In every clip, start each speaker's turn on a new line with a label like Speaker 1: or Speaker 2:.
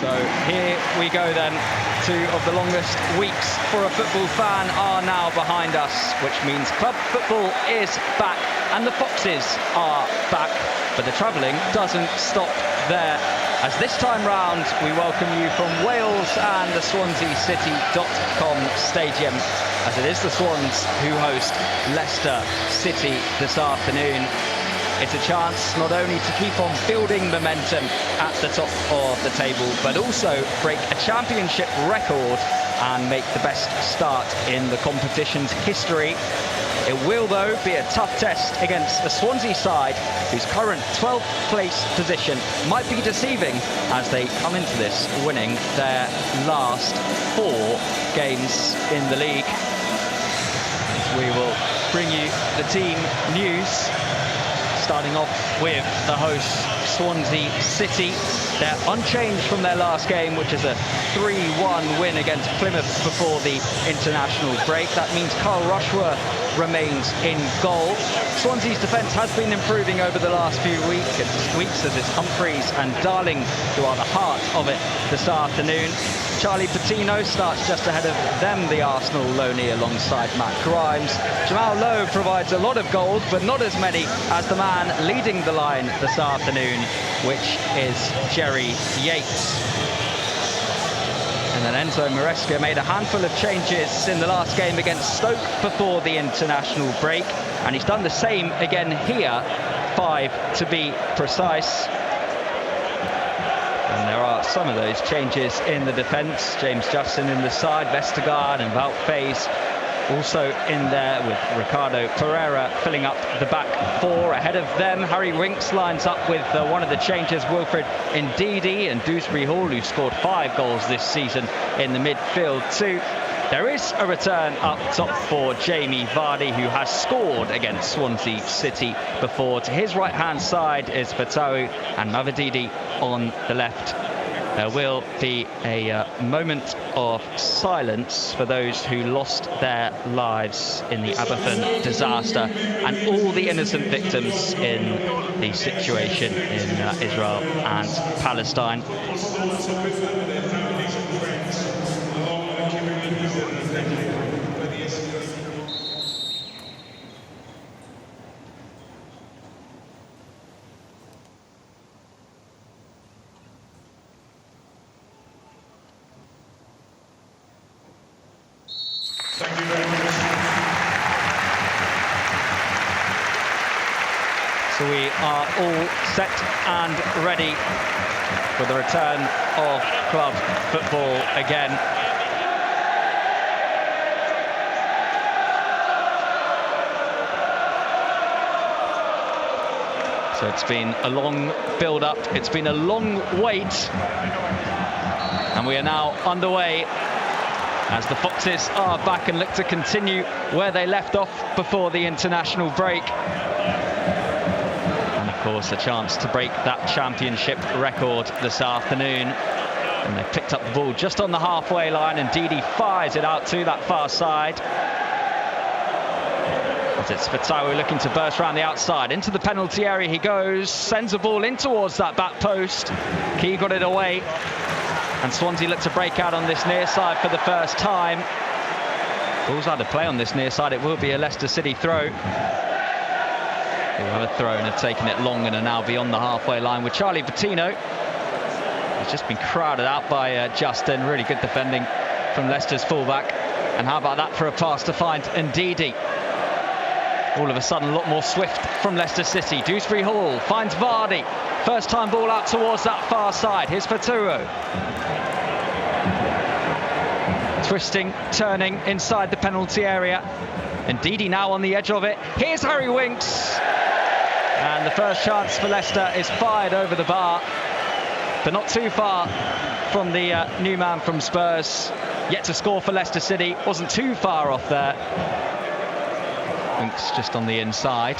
Speaker 1: So here we go then. 2 of the longest weeks for a football fan are now behind us, which means club football is back and the Foxes are back. But the travelling doesn't stop there, as this time round we welcome you from Wales and the SwanseaCity.com stadium, as it is the Swans who host Leicester City this afternoon. It's a chance not only to keep on building momentum at the top of the table, but also break a championship record and make the best start in the competition's history. It will, though, be a tough test against a Swansea side whose current 12th place position might be deceiving as they come into this winning their last 4 games in the league. We will bring you the team news, starting off with the hosts, Swansea City. They're unchanged from their last game, which is a 3-1 win against Plymouth before the international break. That means Carl Rushworth remains in goal. Swansea's defence has been improving over the last few weeks, as it's Humphreys and Darling who are the heart of it this afternoon. Charlie Patino starts just ahead of them, the Arsenal loanee, alongside Matt Grimes. Jamal Lowe provides a lot of goals, but not as many as the man leading the line this afternoon, which is Jerry Yates. And then Enzo Maresca made a handful of changes in the last game against Stoke before the international break, and he's done the same again here, 5 to be precise. And there are some of those changes in the defence. James Justin in the side, Vestergaard and Wout Faes also in there, with Ricardo Pereira filling up the back 4. Ahead of them, Harry Winks lines up with one of the changes, Wilfred Ndidi, and Dewsbury Hall, who scored 5 goals this season in the midfield too. There is a return up top for Jamie Vardy, who has scored against Swansea City before. To his right-hand side is Fatawu and Mavididi on the left. There will be a moment of silence for those who lost their lives in the Aberfan disaster and all the innocent victims in the situation in Israel and Palestine.
Speaker 2: Thank you very much.
Speaker 1: So we are all set and ready for the return of club football again. So it's been a long build-up, it's been a long wait, and we are now underway as the Foxes are back and look to continue where they left off before the international break. And of course, a chance to break that championship record this afternoon. And they picked up the ball just on the halfway line, and Ndidi fires it out to that far side. As it's Fatawu looking to burst around the outside. Into the penalty area he goes, sends a ball in towards that back post. Key got it away. And Swansea look to break out on this near side for the first time. Ball's out of play on this near side. It will be a Leicester City throw. They will have a throw and have taken it long and are now beyond the halfway line with Charlie Patino. He's just been crowded out by Justin. Really good defending from Leicester's fullback. And how about that for a pass to find Ndidi? All of a sudden, a lot more swift from Leicester City. Dewsbury Hall finds Vardy. First time ball out towards that far side. Here's Fatawu. Twisting, turning inside the penalty area. Ndidi now on the edge of it. Here's Harry Winks. And the first chance for Leicester is fired over the bar, but not too far from the new man from Spurs. Yet to score for Leicester City. Wasn't too far off there. Winks just on the inside.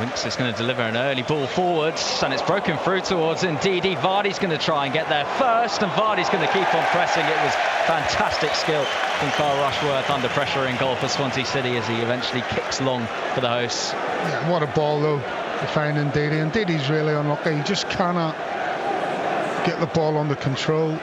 Speaker 1: Winks is going to deliver an early ball forwards, and it's broken through towards Ndidi. Vardy's going to try and get there first, and Vardy's going to keep on pressing. It was fantastic skill from Carl Rushworth under pressure in goal for Swansea City as he eventually kicks long for the hosts.
Speaker 3: Yeah, what a ball though to find Ndidi. Ndidi's really unlucky. He just cannot
Speaker 2: get the ball under control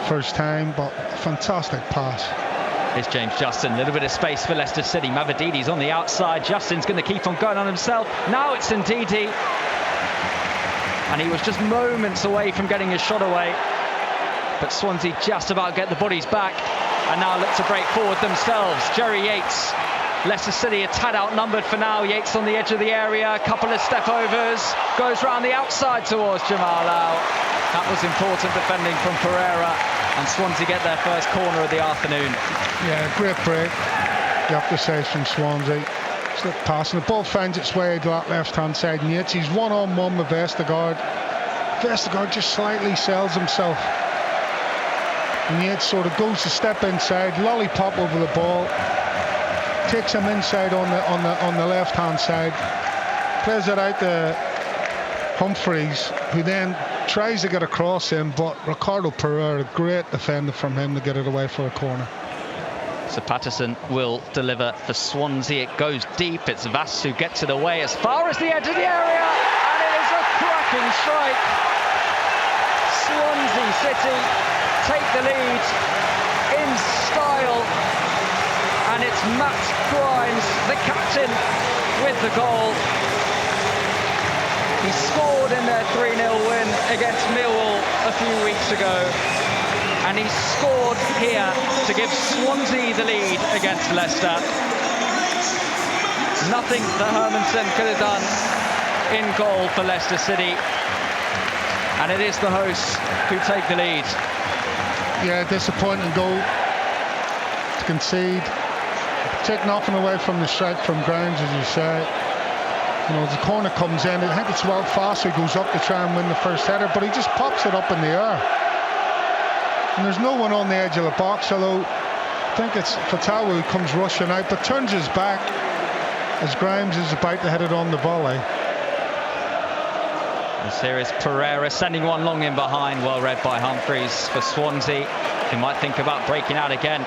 Speaker 2: first time, but fantastic pass.
Speaker 1: Here's James Justin, a little bit of space for Leicester City. Mavadidi's on the outside. Justin's going to keep on going on himself. Now it's Ndidi. And he was just moments away from getting his shot away. But Swansea just about get the bodies back and now look to break forward themselves. Jerry Yates. Leicester City a tad outnumbered for now. Yates on the edge of the area, a couple of step overs, goes round the outside towards Jamal Lau. That was important defending from Pereira, and Swansea get their first corner of the afternoon.
Speaker 2: Yeah, great break, you have to say, from Swansea. Slip passing, the ball finds its way to that left-hand side, and Yates, he's one-on-one with Vestergaard. Vestergaard just slightly sells himself, and Yates sort of goes to step inside, lollipop over the ball, takes him inside on the left-hand side, plays it out to Humphreys, who then tries to get across him, but Ricardo Pereira, a great defender from him to get it away for a corner.
Speaker 1: So Patterson will deliver for Swansea. It goes deep. It's Vass who gets it away as far as the edge of the area, and it is a cracking strike. Swansea City take the lead in style, and it's Matt Grimes, the captain, with the goal. He scored in their 3-0 win against Millwall a few weeks ago, and he scored here to give Swansea the lead against Leicester. Nothing that Hermansen could have done in goal for Leicester City, and it is the hosts who take the lead.
Speaker 2: Yeah, disappointing goal to concede. Take nothing away from the strike from Grimes, as you say. You know, the corner comes in, I think it's Wout Faes who goes up to try and win the first header, but he just pops it up in the air. And there's no one on the edge of the box, although I think it's Fatawu who comes rushing out, but turns his back as Grimes is about to hit it on the volley.
Speaker 1: This here is Pereira sending one long in behind, well read by Humphreys for Swansea, who might think about breaking out again.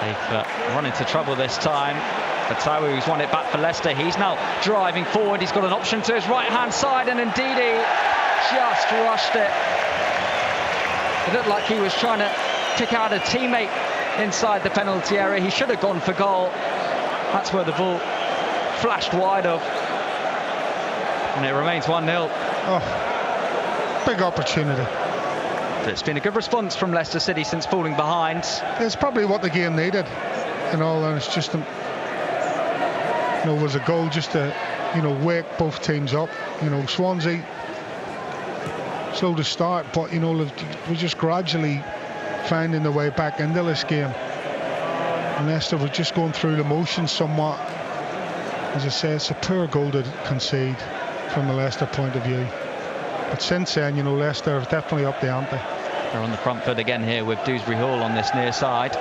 Speaker 1: They've run into trouble this time. Fatawu, who's won it back for Leicester, he's now driving forward. He's got an option to his right-hand side, and Ndidi just rushed it. It looked like he was trying to pick out a teammate inside the penalty area. He should have gone for goal. That's where the ball flashed wide of. And it remains 1-0.
Speaker 2: Oh, big opportunity.
Speaker 1: But it's been a good response from Leicester City since falling behind.
Speaker 2: It's probably what the game needed, in all honesty. Just was a goal just to, wake both teams up. Swansea slow to start, but we're just gradually finding the way back into this game. And Leicester were just going through the motions somewhat. As I say, it's a poor goal to concede from the Leicester point of view. But since then, Leicester have definitely upped the ante.
Speaker 1: They're on the front foot again here with Dewsbury Hall on this near side.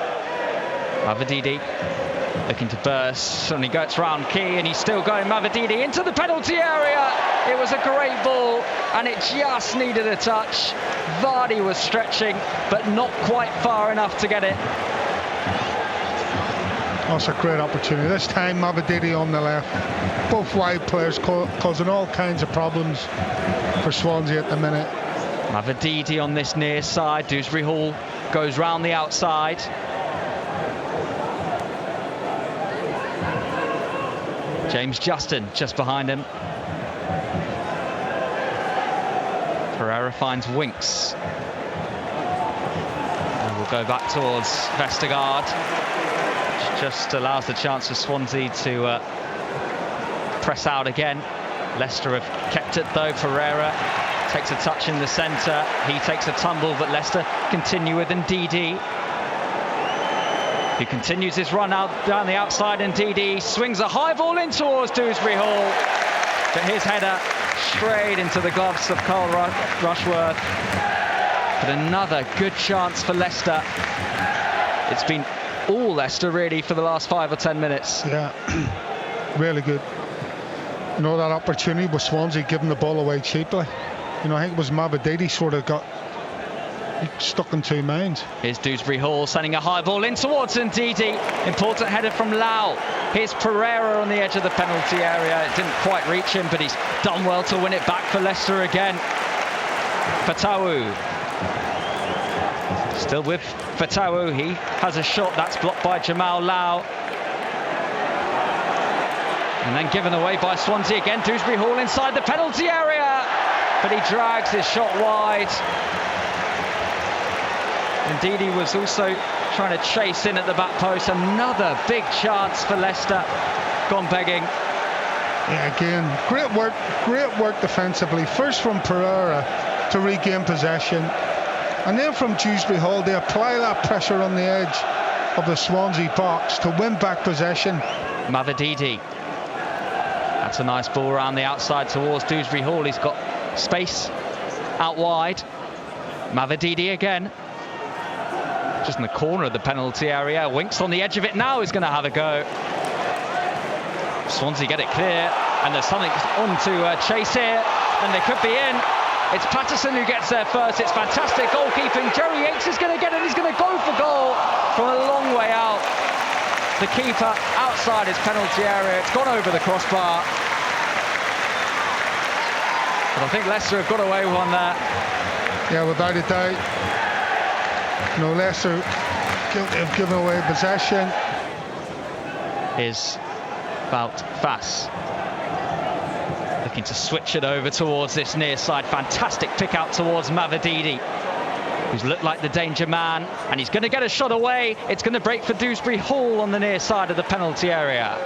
Speaker 1: Mavadidi looking to burst, and he gets round Key, and he's still going. Mavadidi into the penalty area. It was a great ball, and it just needed a touch. Vardy was stretching, but not quite far enough to get it.
Speaker 2: That's a great opportunity. This time Mavadidi on the left. Both wide players causing all kinds of problems for Swansea at the minute.
Speaker 1: Mavadidi on this near side. Dewsbury Hall goes round the outside. James Justin just behind him. Pereira finds Winks. And we'll go back towards Vestergaard. Just allows the chance for Swansea to press out again. Leicester have kept it though. Pereira takes a touch in the centre. He takes a tumble, but Leicester continue with Ndidi, who continues his run out down the outside. Ndidi swings a high ball in towards Dewsbury Hall, but his header straight into the gloves of Carl Rushworth. But another good chance for Leicester. It's been all Leicester really for the last 5 or 10 minutes.
Speaker 2: Yeah, really good. That opportunity with Swansea giving the ball away cheaply. I think it was Mavadidi sort of got stuck in two minds.
Speaker 1: Here's Dewsbury Hall sending a high ball in towards Ndidi. Important header from Lau. Here's Pereira on the edge of the penalty area. It didn't quite reach him, but he's done well to win it back for Leicester again. Fatawu. Still with Fatawu. He has a shot that's blocked by Jamal Lau. And then given away by Swansea again. Dewsbury Hall inside the penalty area. But he drags his shot wide. Indeed, he was also trying to chase in at the back post. Another big chance for Leicester. Gone begging.
Speaker 2: Yeah, again, great work defensively. First from Pereira to regain possession. And then from Dewsbury Hall, they apply that pressure on the edge of the Swansea box to win back possession.
Speaker 1: Mavididi. That's a nice ball around the outside towards Dewsbury Hall. He's got space out wide. Mavididi again. Just in the corner of the penalty area. Winks on the edge of it now. He's going to have a go. Swansea get it clear. And there's something on to chase here. And they could be in. It's Patterson who gets there first. It's fantastic goalkeeping. Jerry Yates is going to get it. He's going to go for goal from a long way out. The keeper outside his penalty area. It's gone over the crossbar. But I think Leicester have got away with one there.
Speaker 2: Yeah, without a doubt. No, Leicester guilty of giving away possession.
Speaker 1: Is Wout Faes looking to switch it over towards this near side. Fantastic pick out towards Mavididi, who's looked like the danger man, and he's going to get a shot away. It's going to break for Dewsbury Hall on the near side of the penalty area.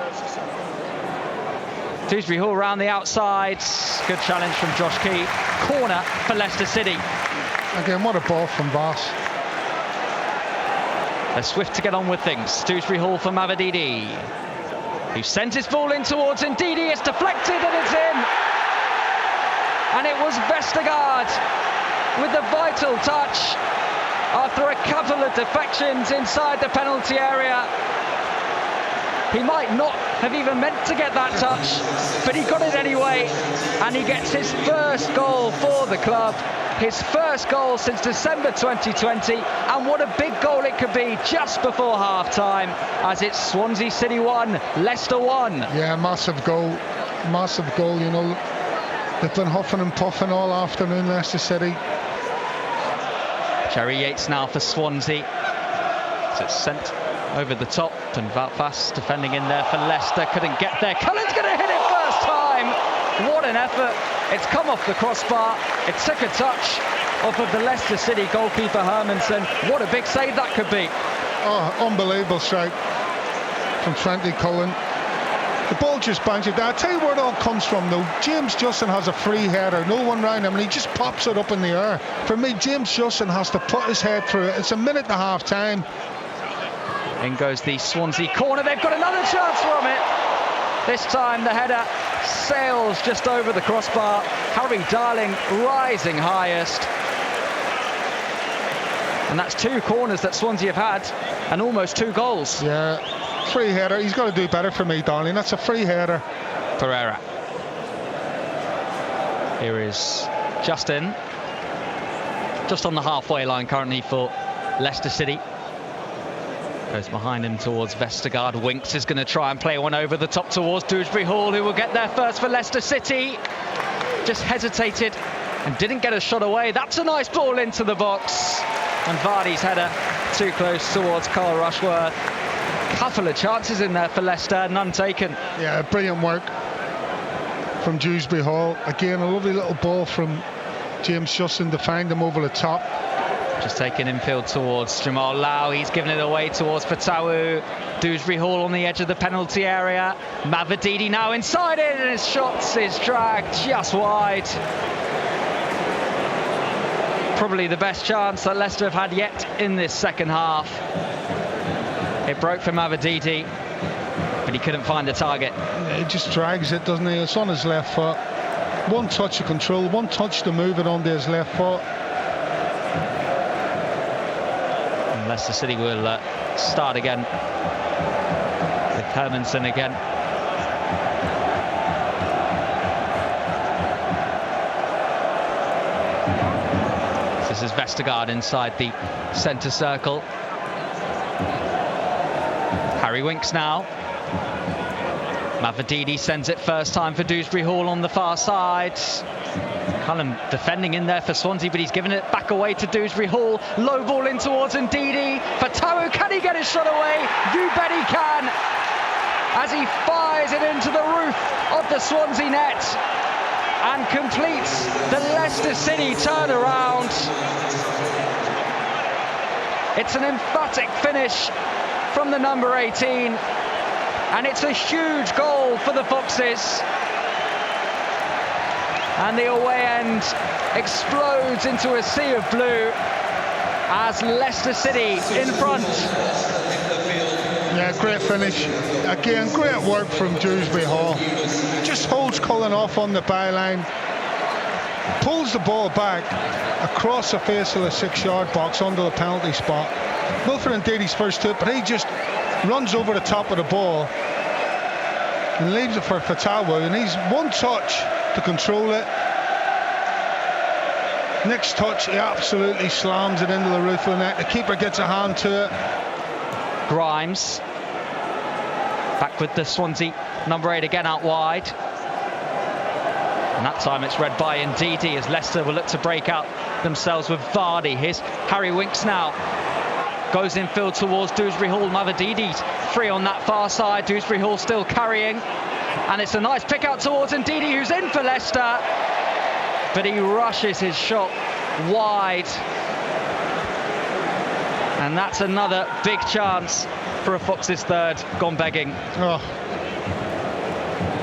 Speaker 1: Dewsbury Hall round the outside. Good challenge from Josh Key. Corner for Leicester City.
Speaker 2: Again, what a ball from Voss.
Speaker 1: They're swift to get on with things. Dewsbury Hall for Mavididi, who sends his ball in towards Ndidi. It's deflected and it's in. And it was Vestergaard with the vital touch after a couple of defections inside the penalty area. He might not have even meant to get that touch, but he got it anyway, and he gets his first goal for the club. His first goal since December 2020, and what a big goal it could be just before half-time, as it's Swansea City 1, Leicester 1.
Speaker 2: Yeah, massive goal, you know. They've been huffing and puffing all afternoon, Leicester City.
Speaker 1: Jerry Yates now for Swansea. So it's sent over the top, and Wout Faes defending in there for Leicester. Couldn't get there. Cullen's going to hit it first time. What an effort. It's come off the crossbar. It took a touch off of the Leicester City goalkeeper Hermansen. What a big save that could be.
Speaker 2: Oh, unbelievable strike from Trenty Cullen. The ball just bangs it down. I'll tell you where it all comes from though. James Justin has a free header, no one round him, and he just pops it up in the air. For me, James Justin has to put his head through it. It's a minute and a half time.
Speaker 1: In goes the Swansea corner. They've got another chance from it. This time the header sails just over the crossbar. Harry Darling rising highest. And that's two corners that Swansea have had, and almost 2 goals.
Speaker 2: Yeah, free header. He's got to do better for me, Darling. That's a free header.
Speaker 1: Pereira. Here is Justin. Just on the halfway line currently for Leicester City. Goes behind him towards Vestergaard. Winks is going to try and play one over the top towards Dewsbury Hall, who will get there first for Leicester City. Just hesitated and didn't get a shot away. That's a nice ball into the box. And Vardy's header too close towards Carl Rushworth. Couple of chances in there for Leicester, none taken.
Speaker 2: Yeah, brilliant work from Dewsbury Hall. Again, a lovely little ball from James Justin to find him over the top.
Speaker 1: Just taking infield towards Jamal Lau. He's given it away towards Fatawu. Dewsbury Hall on the edge of the penalty area. Mavididi now inside it, and his shot is dragged just wide. Probably the best chance that Leicester have had yet in this second half. It broke for Mavididi, but he couldn't find the target.
Speaker 2: He just drags it, doesn't he? It's on his left foot. One touch of control, one touch to move it onto his left foot.
Speaker 1: And Leicester City will start again with Hermansen again. This is Vestergaard inside the centre circle. Harry Winks now. Mavididi sends it first time for Dewsbury Hall on the far side. Cullen defending in there for Swansea, but he's given it back away to Dewsbury Hall. Low ball in towards Ndidi. Fatawu, can he get his shot away? You bet he can, as he fires it into the roof of the Swansea net and completes the Leicester City turnaround. It's an emphatic finish from the number 18, and it's a huge goal for the Foxes. And the away end explodes into a sea of blue as Leicester City in front.
Speaker 2: Yeah, great finish. Again, great work from Dewsbury Hall. Just holds Cullen off on the byline, pulls the ball back across the face of the 6-yard box under the penalty spot. Wilfred Ndidi's first to it, but he just runs over the top of the ball and leaves it for Fatawu, and he's one touch to control it. Next touch, he absolutely slams it into the roof of the net. The keeper gets a hand to it.
Speaker 1: Grimes back with the Swansea number 8 again out wide, and that time it's read by Ndidi as Leicester will look to break out themselves with Vardy. Here's Harry Winks now, goes infield towards Dewsbury Hall. Mavadidi's free on that far side. Dewsbury Hall still carrying, and it's a nice pick out towards Ndidi, who's in for Leicester, but he rushes his shot wide, and that's another big chance for a Foxes third gone begging.
Speaker 2: Oh,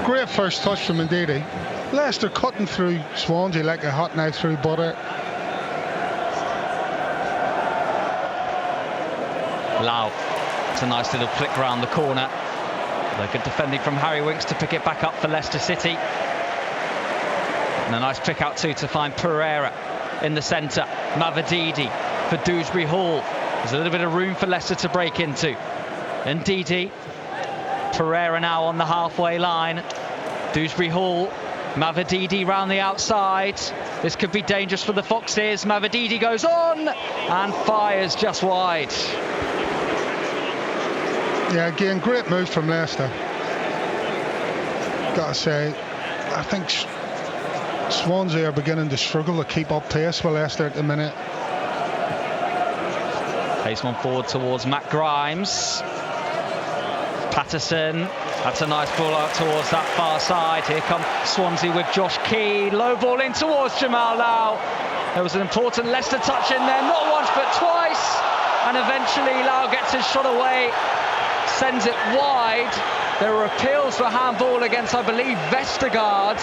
Speaker 2: great first touch from Ndidi. Leicester cutting through Swansea like a hot knife through butter.
Speaker 1: Lau, it's a nice little flick round the corner. Good defending from Harry Winks to pick it back up for Leicester City. And a nice pick out too to find Pereira in the centre. Mavadidi for Dewsbury Hall. There's a little bit of room for Leicester to break into. Ndidi, Pereira now on the halfway line. Dewsbury Hall, Mavadidi round the outside. This could be dangerous for the Foxes. Mavadidi goes on and fires just wide.
Speaker 2: Yeah, again, great move from Leicester. Gotta say, I think Swansea are beginning to struggle to keep up pace with Leicester at the minute.
Speaker 1: Plays one forward towards Matt Grimes. Patterson, that's a nice ball out towards that far side. Here come Swansea with Josh Key. Low ball in towards Jamal Lau. There was an important Leicester touch in there, not once but twice. And eventually Lau gets his shot away, sends it wide. There were appeals for handball against, I believe, Vestergaard.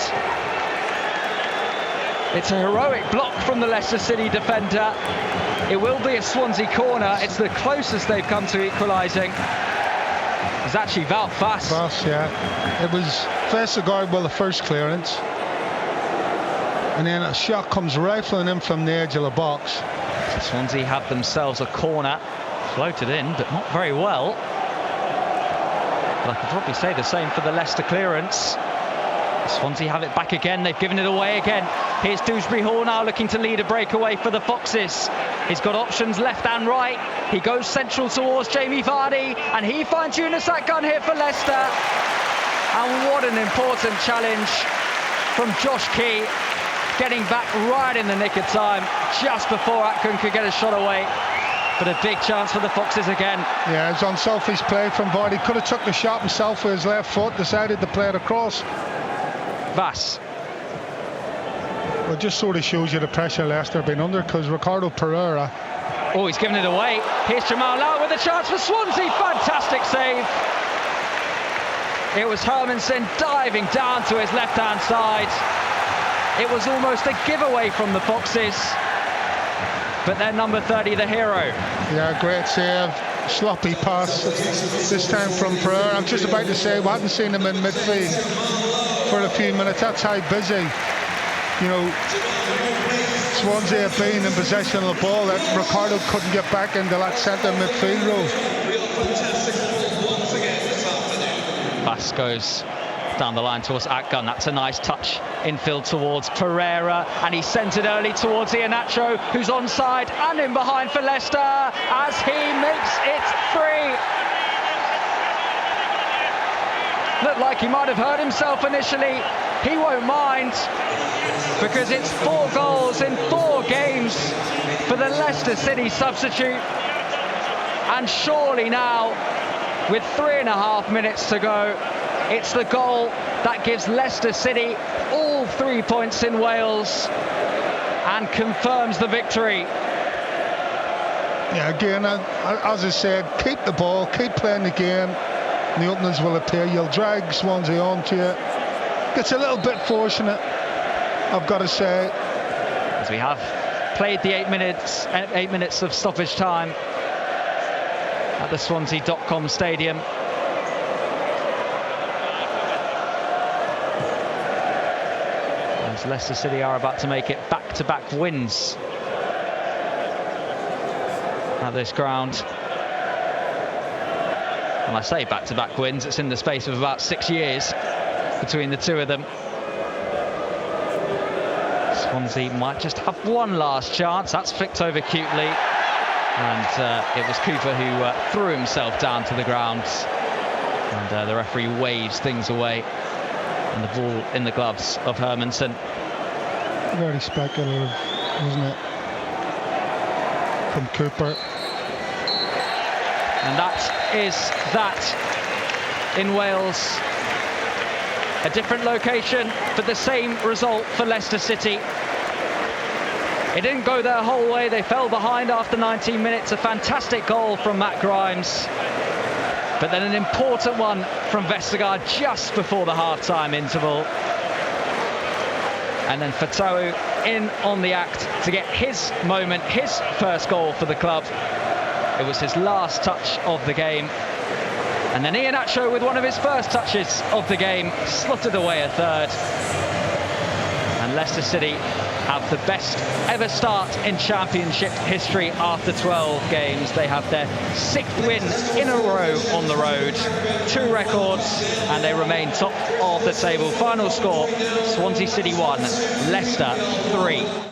Speaker 1: It's a heroic block from the Leicester City defender. It will be a Swansea corner. It's the closest they've come to equalising. It's actually Wout Faes.
Speaker 2: Faes, yeah. It was Vestergaard with the first clearance, and then a shot comes rifling in from the edge of the box.
Speaker 1: Swansea have themselves a corner. Floated in, but not very well. But I could probably say the same for the Leicester clearance. Swansea have it back again. They've given it away again. Here's Dewsbury Hall now looking to lead a breakaway for the Foxes. He's got options left and right. He goes central towards Jamie Vardy, and he finds Yunus Akgun here for Leicester. And what an important challenge from Josh Key, getting back right in the nick of time, just before Akgun could get a shot away. But a big chance for the Foxes again.
Speaker 2: Yeah, it's unselfish play from Vardy. Could have took the shot himself with his left foot, decided to play it across.
Speaker 1: Vass.
Speaker 2: Well, it just sort of shows you the pressure Leicester have been under, because Ricardo Pereira.
Speaker 1: Oh, he's given it away. Here's Jamal Lau with a chance for Swansea. Fantastic save. It was Hermansen diving down to his left-hand side. It was almost a giveaway from the Foxes. But then number 30, the hero.
Speaker 2: Yeah, great save. Sloppy pass, this time from Pereira. I'm just about to say, we hadn't seen him in midfield for a few minutes. That's how busy, Swansea have been in possession of the ball, that Ricardo couldn't get back into that centre midfield role.
Speaker 1: Vass goes down the line towards Akgun. That's a nice touch infield towards Pereira, and he sent it early towards Iheanacho, who's onside and in behind for Leicester as he makes it 3. Looked like he might have hurt himself initially, he won't mind, because it's 4 goals in 4 games for the Leicester City substitute. And surely now, with 3.5 minutes to go, it's the goal that gives Leicester City all 3 points in Wales and confirms the victory.
Speaker 2: Yeah, again, as I said, keep the ball, keep playing the game, and the openings will appear. You'll drag Swansea onto you. It's a little bit fortunate, I've got to say.
Speaker 1: As we have played the 8 minutes of stoppage time at the Swansea.com stadium. As Leicester City are about to make it back-to-back wins at this ground. When I say back-to-back wins, it's in the space of about 6 years between the two of them. Swansea might just have one last chance. That's flicked over cutely. And it was Cooper who threw himself down to the ground. And the referee waves things away. And the ball in the gloves of Hermansen.
Speaker 2: Very speculative, isn't it? From Cooper.
Speaker 1: And that is that in Wales. A different location, but the same result for Leicester City. It didn't go their whole way. They fell behind after 19 minutes. A fantastic goal from Matt Grimes. But then an important one from Vestergaard just before the half-time interval. And then Fatawu in on the act to get his moment, his first goal for the club. It was his last touch of the game. And then Iheanacho, with one of his first touches of the game, slotted away a third. And Leicester City have the best ever start in Championship history after 12 games. They have their 6th win in a row on the road, 2 records, and they remain top of the table. Final score, Swansea City 1, Leicester 3.